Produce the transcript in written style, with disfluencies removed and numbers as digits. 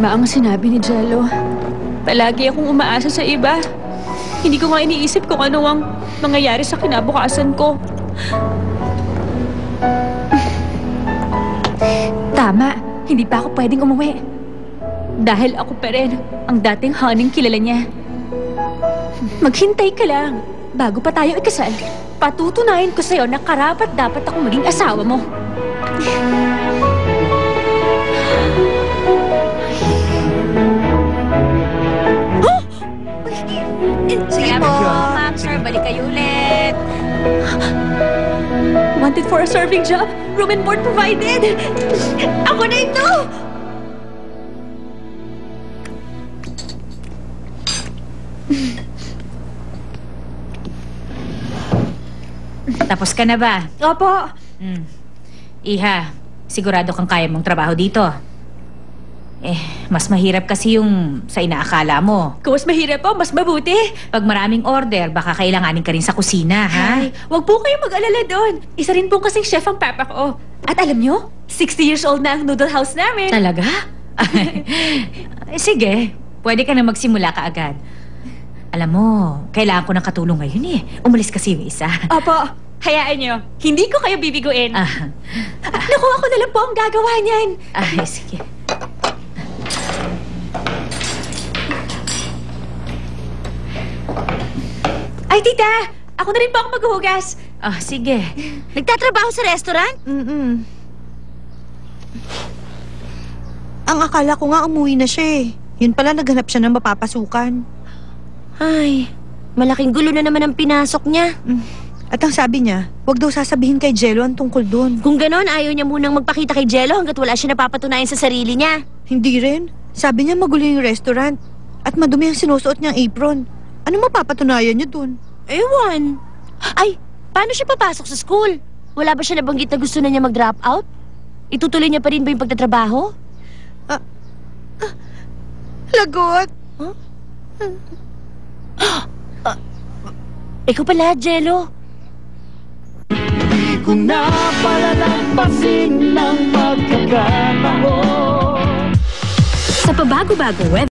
Tama ang sinabi ni Jello. Palagi akong umaasa sa iba. Hindi ko nga iniisip kung ano ang mangyayari sa kinabukasan ko. Tama, hindi pa ako pwedeng umuwi. Dahil ako pa rin ang dating Haning kilala niya. Maghintay ka lang. Bago pa tayo ikasal, patutunayan ko sa'yo na karapat dapat akong maging asawa mo. Sige po, ma'am, sir. Balik kayo ulit. Wanted for a serving job, room and board provided. Ako na ito! Tapos ka na ba? Opo. Iha, sigurado kang kaya mong trabaho dito. Mas mahirap kasi yung sa inaakala mo. Kung mas mahirap po, mas mabuti. Pag maraming order, baka kailanganin ka rin sa kusina, ha? Ay, wag po kayong mag-alala doon. Isa rin po kasing chef ang papa ko. At alam nyo, 60 years old na ang noodle house namin. Talaga? Sige, pwede ka na magsimula ka agad. Alam mo, kailangan ko ng katulong ngayon eh. Umalis kasi yung isa. Opo, hayaan nyo. Hindi ko kayo bibiguin. Naku, ako na lang po ang gagawa niyan. Ay, sige. Ay, tita! Ako na rin po ako maghuhugas. Sige. Nagtatrabaho sa restaurant? Ang akala ko nga umuwi na siya eh. Yun pala naghanap siya ng mapapasukan. Ay, malaking gulo na naman ang pinasok niya. At ang sabi niya, wag daw sasabihin kay Jello ang tungkol doon. Kung ganon, ayaw niya munang magpakita kay Jello hanggat wala siya napapatunayan sa sarili niya. Hindi rin. Sabi niya magulo yung restaurant. At madumi ang sinusuot niyang apron. Ano mapapatunayan niya doon? Ewan. Ay, paano siya papasok sa school? Wala ba siya nabanggit na gusto na niya mag-drop out? Itutuloy niya pa rin ba yung pagtatrabaho? Lagot! Ikaw pala, Jello. Di ko na palalampasin ng pagkakataon. Sa pabago-bago web